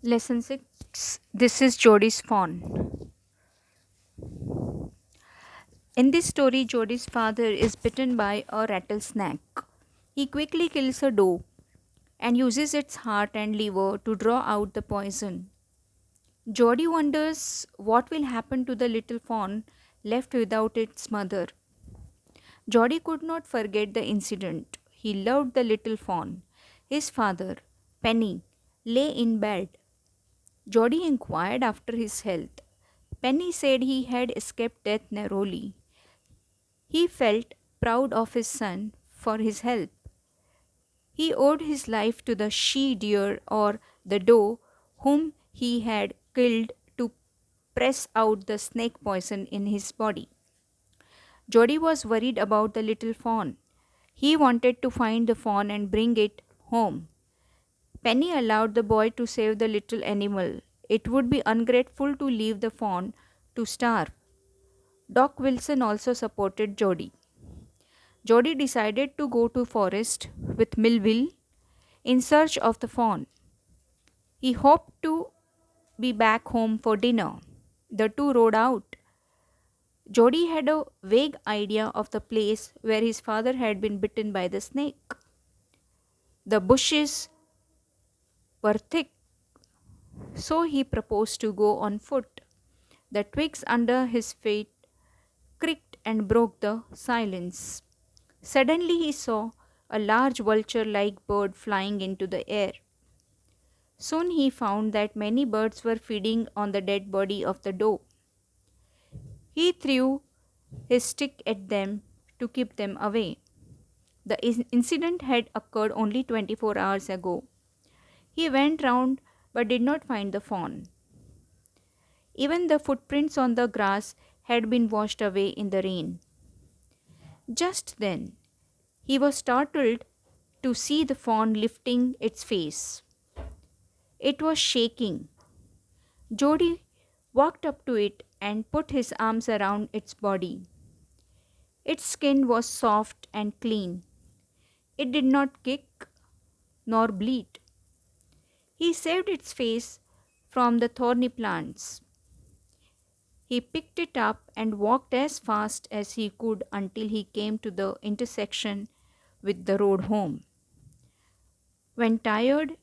Lesson 6. This is Jody's Fawn. In this story, Jody's father is bitten by a rattlesnake. He quickly kills a doe and uses its heart and liver to draw out the poison. Jody wonders what will happen to the little fawn left without its mother. Jody could not forget the incident. He loved the little fawn. His father, Penny, lay in bed. Jody inquired after his health. Penny said he had escaped death narrowly. He felt proud of his son for his help. He owed his life to the she deer or the doe whom he had killed to press out the snake poison in his body. Jody was worried about the little fawn. He wanted to find the fawn and bring it home. Penny allowed the boy to save the little animal. It would be ungrateful to leave the fawn to starve. Doc Wilson also supported Jody. Jody decided to go to forest with Melville in search of the fawn. He hoped to be back home for dinner. The two rode out. Jody had a vague idea of the place where his father had been bitten by the snake. The bushes were thick, so he proposed to go on foot. The twigs under his feet creaked and broke the silence. Suddenly he saw a large vulture like bird flying into the air. Soon he found that many birds were feeding on the dead body of the doe. He threw his stick at them to keep them away. The incident had occurred only 24 hours ago. He went round but did not find the fawn. Even the footprints on the grass had been washed away in the rain. Just then, he was startled to see the fawn lifting its face. It was shaking. Jody walked up to it and put his arms around its body. Its skin was soft and clean. It did not kick nor bleed. He saved its face from the thorny plants. He picked it up and walked as fast as he could until he came to the intersection with the road home. When tired,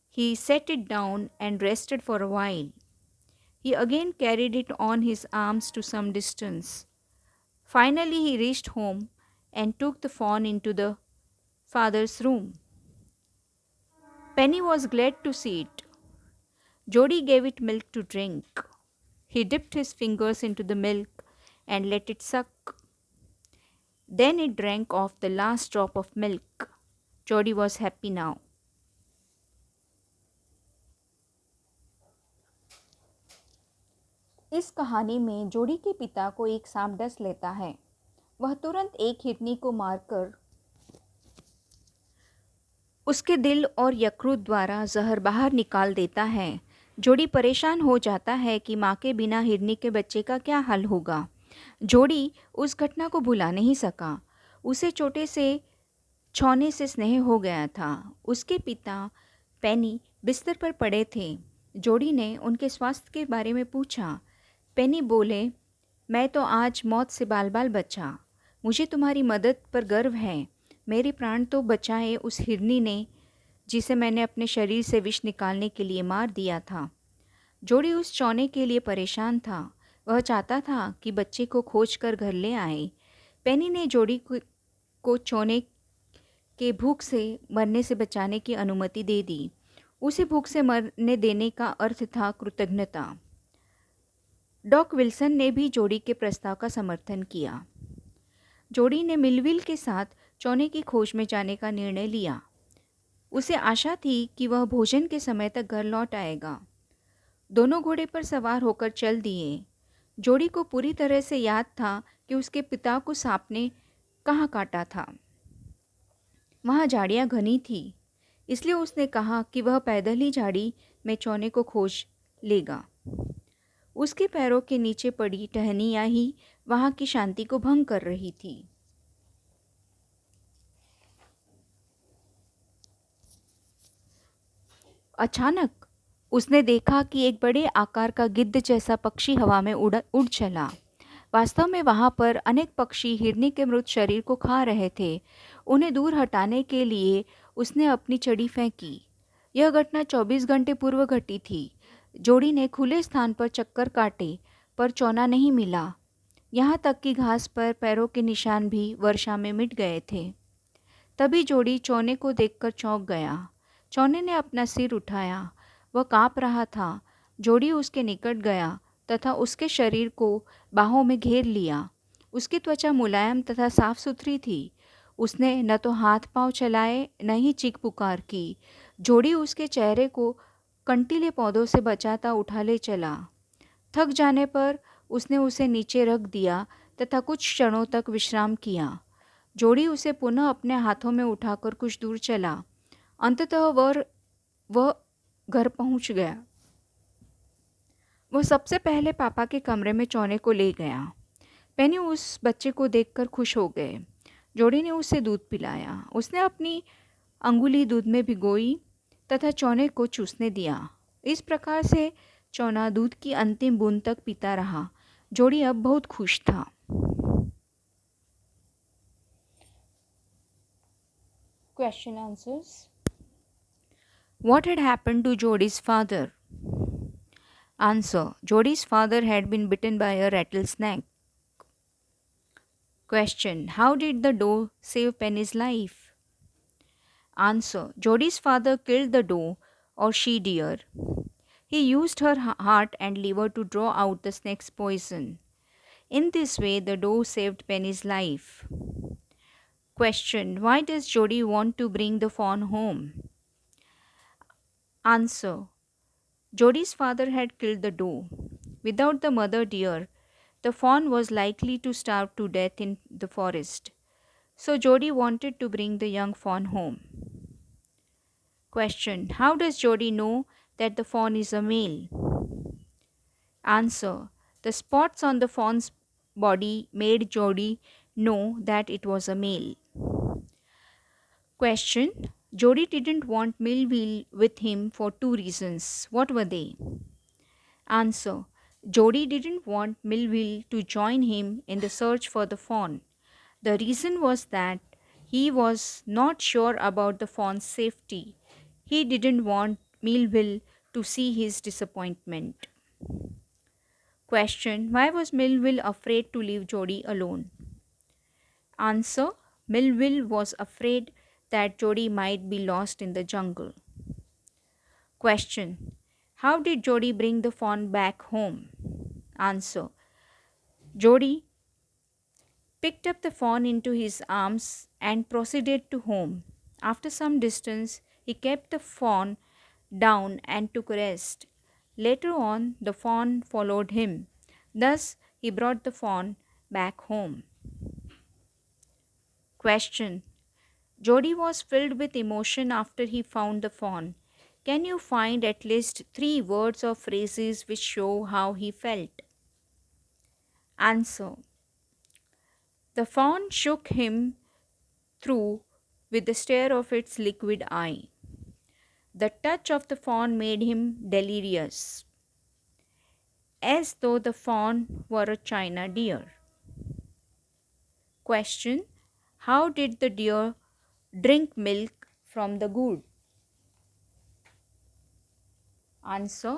he set it down and rested for a while. He again carried it on his arms to some distance. Finally, he reached home and took the fawn into the father's room. Penny was glad to see it. Jody gave it milk to drink. He dipped his fingers into the milk and let it suck. Then it drank off the last drop of milk. Jody was happy now. इस कहानी में जोडी के पिता को एक सांप डस लेता है। वह तुरंत एक हिरनी को मारकर उसके दिल और यकृत द्वारा जहर बाहर निकाल देता है। जोडी परेशान हो जाता है कि माँ के बिना हिरनी के बच्चे का क्या हाल होगा। जोडी उस घटना को भुला नहीं सका। उसे छोटे से छौने से स्नेह हो गया था। उसके पिता पेनी बिस्तर पर पड़े थे। जोडी ने उनके स्वास्थ्य के बारे में पूछा। पेनी बोले, मैं तो आज मौत से बाल बाल बचा। मुझे तुम्हारी मदद पर गर्व है। मेरे प्राण तो बचाए उस हिरनी ने जिसे मैंने अपने शरीर से विष निकालने के लिए मार दिया था। जोडी उस चौने के लिए परेशान था। वह चाहता था कि बच्चे को खोज कर घर ले आए। पेनी ने जोडी को चौने के भूख से मरने से बचाने की अनुमति दे दी। उसे भूख से मरने देने का अर्थ था कृतज्ञता। डॉक विल्सन ने भी जोडी के प्रस्ताव का समर्थन किया। जोडी ने मिलविल के साथ चौने की खोज में जाने का निर्णय लिया। उसे आशा थी कि वह भोजन के समय तक घर लौट आएगा। दोनों घोड़े पर सवार होकर चल दिए। जोडी को पूरी तरह से याद था कि उसके पिता को सांप ने कहाँ काटा था। वहाँ झाड़ियाँ घनी थी, इसलिए उसने कहा कि वह पैदल ही झाड़ी में चौने को खोज लेगा। उसके पैरों के नीचे पड़ी टहनियाँ ही वहाँ की शांति को भंग कर रही थी। अचानक उसने देखा कि एक बड़े आकार का गिद्ध जैसा पक्षी हवा में उड़ चला। वास्तव में वहां पर अनेक पक्षी हिरनी के मृत शरीर को खा रहे थे। उन्हें दूर हटाने के लिए उसने अपनी छड़ी फेंकी। यह घटना 24 घंटे पूर्व घटी थी। जोड़ी ने खुले स्थान पर चक्कर काटे, पर चौना नहीं मिला। यहाँ तक कि घास पर पैरों के निशान भी वर्षा में मिट गए थे। तभी जोड़ी चौने को देखकर चौंक गया। चौने ने अपना सिर उठाया। वह काँप रहा था। जोड़ी उसके निकट गया तथा उसके शरीर को बाहों में घेर लिया। उसकी त्वचा मुलायम तथा साफ सुथरी थी। उसने न तो हाथ पांव चलाए न ही चीख पुकार की। जोड़ी उसके चेहरे को कंटीले पौधों से बचाता उठा ले चला। थक जाने पर उसने उसे नीचे रख दिया तथा कुछ क्षणों तक विश्राम किया। जोड़ी उसे पुनः अपने हाथों में उठाकर कुछ दूर चला। अंततः वह घर पहुंच गया। वह सबसे पहले पापा के कमरे में चौने को ले गया। पेनी उस बच्चे को देखकर खुश हो गए। जोड़ी ने उसे दूध पिलाया। उसने अपनी अंगुली दूध में भिगोई तथा चौने को चूसने दिया। इस प्रकार से चौना दूध की अंतिम बूंद तक पीता रहा। जोड़ी अब बहुत खुश था। Question answers. What had happened to Jody's father? Answer. Jody's father had been bitten by a rattlesnake. Question. How did the doe save Penny's life? Answer. Jody's father killed the doe or she deer. He used her heart and liver to draw out the snake's poison. In this way, the doe saved Penny's life. Question. Why does Jody want to bring the fawn home? Answer. Jody's father had killed the doe. Without the mother deer, the fawn was likely to starve to death in the forest. So Jody wanted to bring the young fawn home. Question. How does Jody know that the fawn is a male? Answer. The spots on the fawn's body made Jody know that it was a male. Question. Jody didn't want Millville with him for two reasons. What were they? Answer. Jody didn't want Millville to join him in the search for the fawn. The reason was that he was not sure about the fawn's safety. He didn't want Millville to see his disappointment. Question. Why was Millville afraid to leave Jody alone? Answer. Millville was afraid that Jody might be lost in the jungle. Question. How did Jody bring the fawn back home? Answer. Jody picked up the fawn into his arms and proceeded to home. After some distance, he kept the fawn down and took rest. Later on, the fawn followed him. Thus, he brought the fawn back home. Question. Jody was filled with emotion after he found the fawn. Can you find at least 3 words or phrases which show how he felt? Answer. The fawn shook him through with the stare of its liquid eye. The touch of the fawn made him delirious, as though the fawn were a china deer. Question. How did the deer drink milk from the gourd? Answer.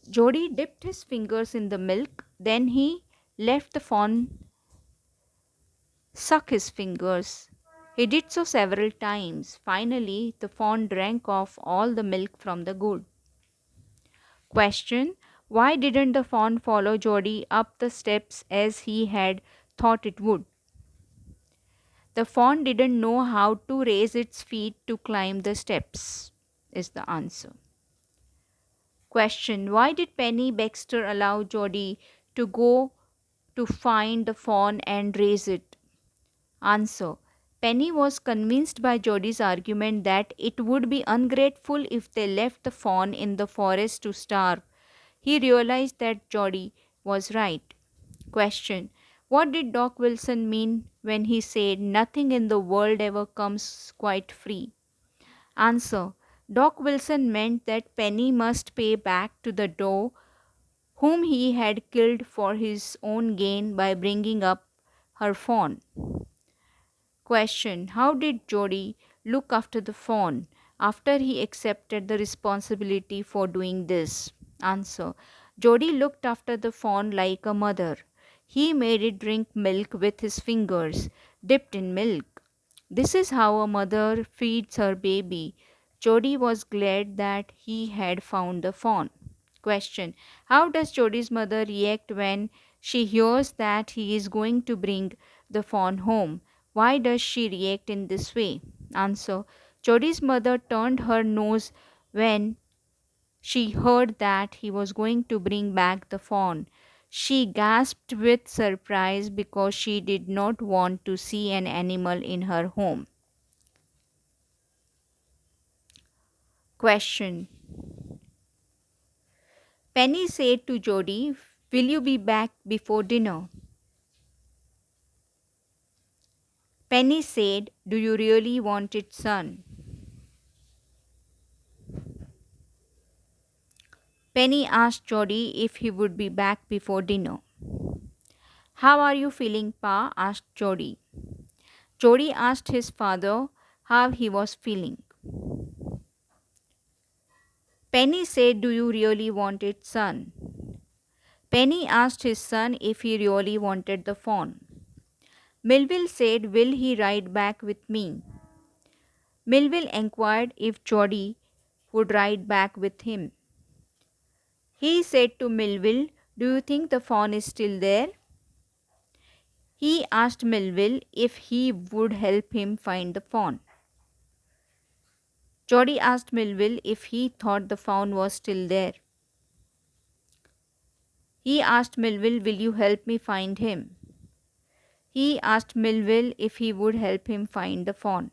Jody dipped his fingers in the milk, then he left the fawn suck his fingers. He did so several times. Finally, the fawn drank off all the milk from the gourd. Question. Why didn't the fawn follow Jody up the steps as he had thought it would? The fawn didn't know how to raise its feet to climb the steps, is the answer. Question. Why did Penny Baxter allow Jody to go to find the fawn and raise it? Answer. Penny was convinced by Jody's argument that it would be ungrateful if they left the fawn in the forest to starve. He realized that Jody was right. Question. What did Doc Wilson mean when he said nothing in the world ever comes quite free? Answer. Doc Wilson meant that Penny must pay back to the dog whom he had killed for his own gain by bringing up her fawn. Question: how did Jody look after the fawn after he accepted the responsibility for doing this? Answer: Jody looked after the fawn like a mother. He made it drink milk with his fingers, dipped in milk. This is how a mother feeds her baby. Jody was glad that he had found the fawn. Question: how does Jody's mother react when she hears that he is going to bring the fawn home? Why does she react in this way? Answer: Jody's mother turned her nose when she heard that he was going to bring back the fawn. She gasped with surprise because she did not want to see an animal in her home. Question: Penny said to Jody, "Will you be back before dinner?" Penny said, "Do you really want it, son?" Penny asked Jody if he would be back before dinner. "How are you feeling, Pa?" asked Jody. Jody asked his father how he was feeling. Penny said, "Do you really want it, son?" Penny asked his son if he really wanted the fawn. Melville said, "Will he ride back with me?" Melville inquired if Jody would ride back with him. He said to Melville, "Do you think the fawn is still there?" He asked Melville if he would help him find the fawn. Jody asked Melville if he thought the fawn was still there. He asked Melville, "Will you help me find him?" He asked Melville if he would help him find the fawn.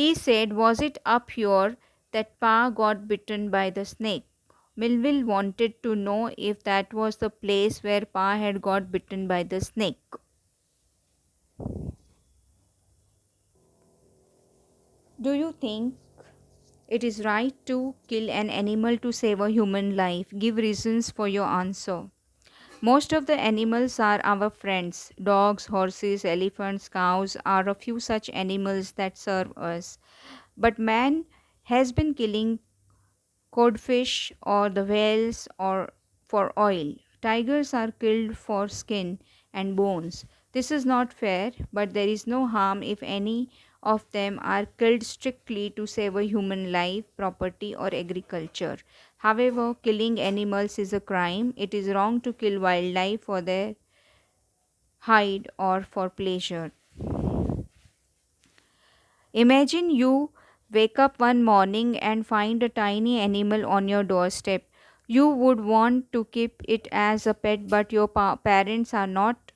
He said, "Was it up here that Pa got bitten by the snake?" Melville wanted to know if that was the place where Pa had got bitten by the snake. Do you think it is right to kill an animal to save a human life? Give reasons for your answer. Most of the animals are our friends. Dogs, horses, elephants, cows are a few such animals that serve us. But man has been killing codfish or the whales or for oil. Tigers are killed for skin and bones. This is not fair, but there is no harm if any of them are killed strictly to save a human life, property, or agriculture. However, killing animals is a crime. It is wrong to kill wildlife for their hide or for pleasure. Imagine you wake up one morning and find a tiny animal on your doorstep. You would want to keep it as a pet, but your parents are not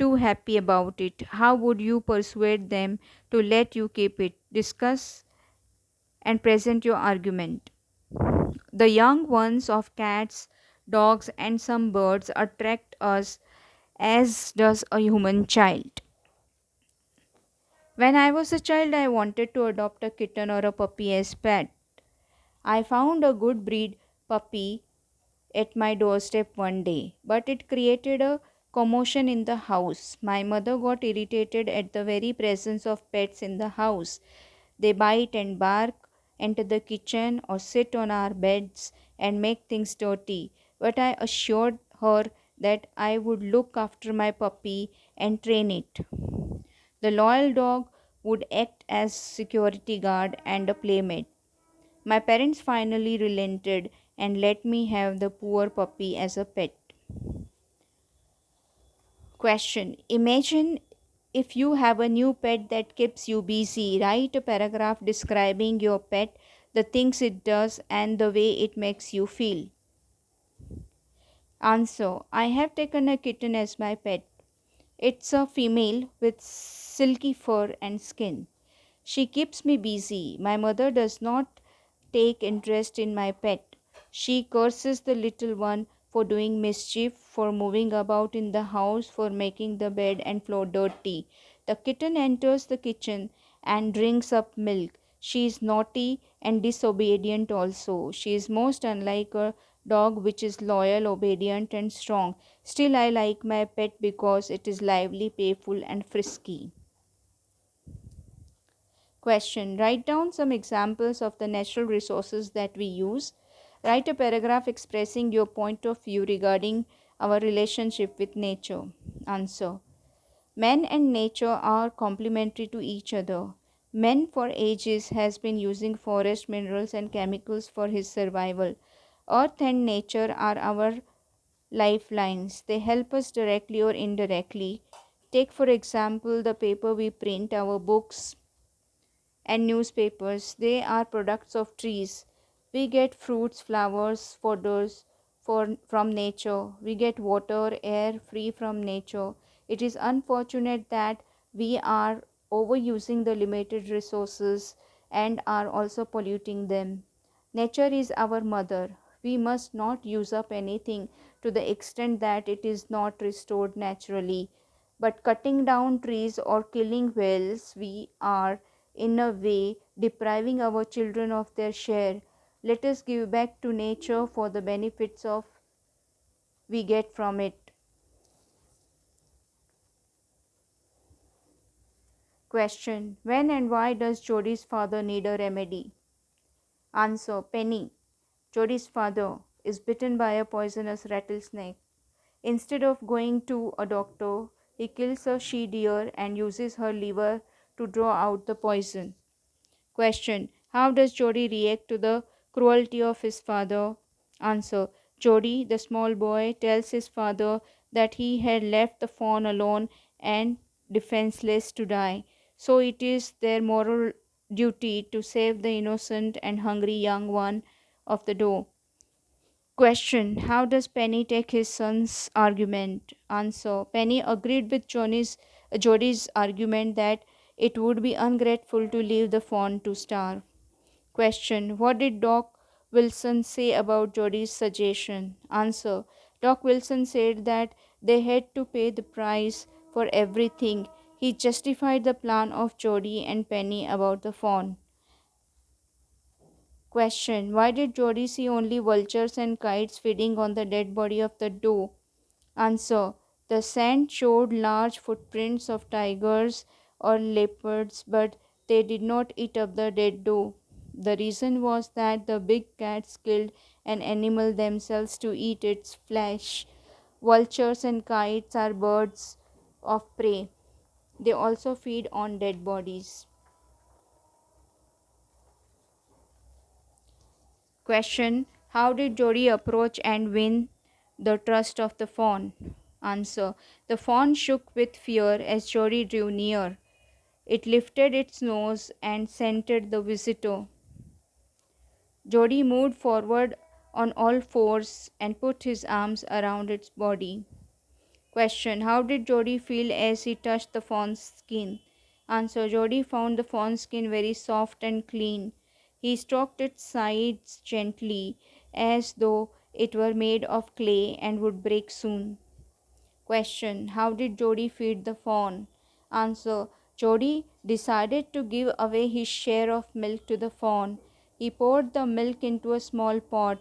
too happy about it. How would you persuade them to let you keep it? Discuss and present your argument. The young ones of cats, dogs, and some birds attract us as does a human child. When I was a child, I wanted to adopt a kitten or a puppy as pet. I found a good breed puppy at my doorstep one day, but it created a commotion in the house. My mother got irritated at the very presence of pets in the house. They bite and bark, enter the kitchen, or sit on our beds and make things dirty. But I assured her that I would look after my puppy and train it. The loyal dog would act as security guard and a playmate. My parents finally relented and let me have the poor puppy as a pet. Question: imagine if you have a new pet that keeps you busy. Write a paragraph describing your pet, the things it does, and the way it makes you feel. Answer: I have taken a kitten as my pet. It's a female with silky fur and skin. She keeps me busy. My mother does not take interest in my pet. She curses the little one for doing mischief, for moving about in the house, for making the bed and floor dirty. The kitten enters the kitchen and drinks up milk. She is naughty and disobedient also. She is most unlike a dog which is loyal, obedient, and strong. Still, I like my pet because it is lively, playful, and frisky. Question. Write down some examples of the natural resources that we use. Write a paragraph expressing your point of view regarding our relationship with nature. Answer. Man and nature are complementary to each other. Man for ages has been using forest minerals and chemicals for his survival. Earth and nature are our lifelines. They help us directly or indirectly. Take for example the paper we print, our books, and newspapers. They are products of trees. We get fruits, flowers, fodders from nature. We get water, air free from nature. It is unfortunate that we are overusing the limited resources and are also polluting them. Nature is our mother. We must not use up anything to the extent that it is not restored naturally. But cutting down trees or killing whales, we are in a way depriving our children of their share. Let us give back to nature for the benefits of we get from it. Question. When and why does Jody's father need a remedy? Answer. Penny, Jody's father, is bitten by a poisonous rattlesnake. Instead of going to a doctor, he kills a she deer and uses her liver to draw out the poison. Question. How does Jody react to the cruelty of his father? Answer. Jody, the small boy, tells his father that he had left the fawn alone and defenseless to die. So it is their moral duty to save the innocent and hungry young one of the doe. Question. How does Penny take his son's argument? Answer. Penny agreed with Jody's argument that it would be ungrateful to leave the fawn to starve. Question. What did Doc Wilson say about Jody's suggestion? Answer. Doc Wilson said that they had to pay the price for everything. He justified the plan of Jody and Penny about the fawn. Question. Why did Jody see only vultures and kites feeding on the dead body of the doe? Answer. The sand showed large footprints of tigers or leopards, but they did not eat up the dead doe. The reason was that the big cats killed an animal themselves to eat its flesh. Vultures and kites are birds of prey. They also feed on dead bodies. Question. How did Jody approach and win the trust of the fawn? Answer. The fawn shook with fear as Jody drew near. It lifted its nose and scented the visitor. Jody moved forward on all fours and put his arms around its body. Question. How did Jody feel as he touched the fawn's skin? Answer. Jody found the fawn's skin very soft and clean. He stroked its sides gently as though it were made of clay and would break soon. Question. How did Jody feed the fawn? Answer. Jody decided to give away his share of milk to the fawn. He poured the milk into a small pot.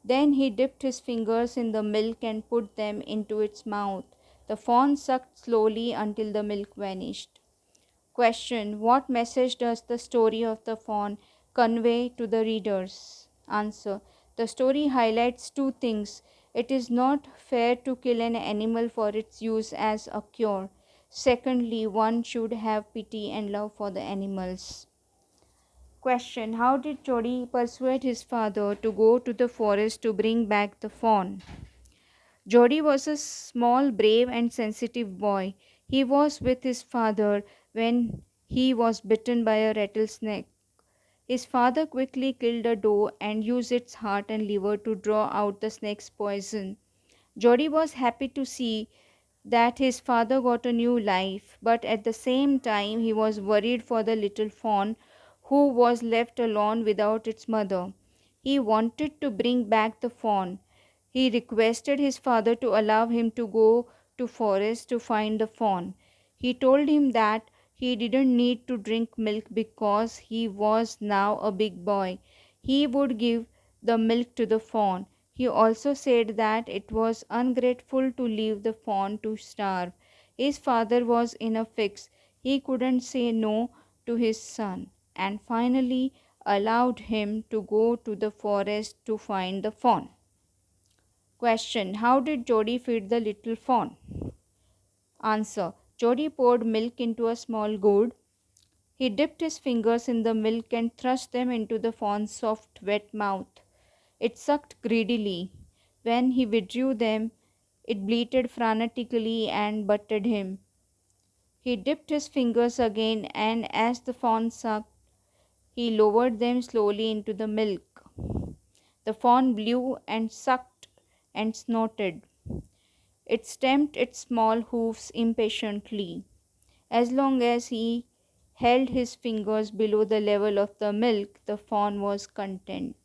Then he dipped his fingers in the milk and put them into its mouth. The fawn sucked slowly until the milk vanished. Question. What message does the story of the fawn convey to the readers? Answer. The story highlights two things. It is not fair to kill an animal for its use as a cure. Secondly, one should have pity and love for the animals. Question. How did Jody persuade his father to go to the forest to bring back the fawn? Jody was a small, brave, and sensitive boy. He was with his father when he was bitten by a rattlesnake. His father quickly killed a doe and used its heart and liver to draw out the snake's poison. Jody was happy to see that his father got a new life, but at the same time he was worried for the little fawn who was left alone without its mother. He wanted to bring back the fawn. He requested his father to allow him to go to forest to find the fawn. He told him that He didn't need to drink milk because he was now a big boy. He would give the milk to the fawn. He also said that it was ungrateful to leave the fawn to starve. His father was in a fix. He couldn't say no to his son, and finally allowed him to go to the forest to find the fawn. Question: how did Jody feed the little fawn? Answer: Jody poured milk into a small gourd. He dipped his fingers in the milk and thrust them into the fawn's soft, wet mouth. It sucked greedily. When he withdrew them, it bleated frantically and butted him. He dipped his fingers again, and as the fawn sucked, he lowered them slowly into the milk. The fawn blew and sucked and snorted. It stamped its small hoofs impatiently. As long as he held his fingers below the level of the milk, the fawn was content.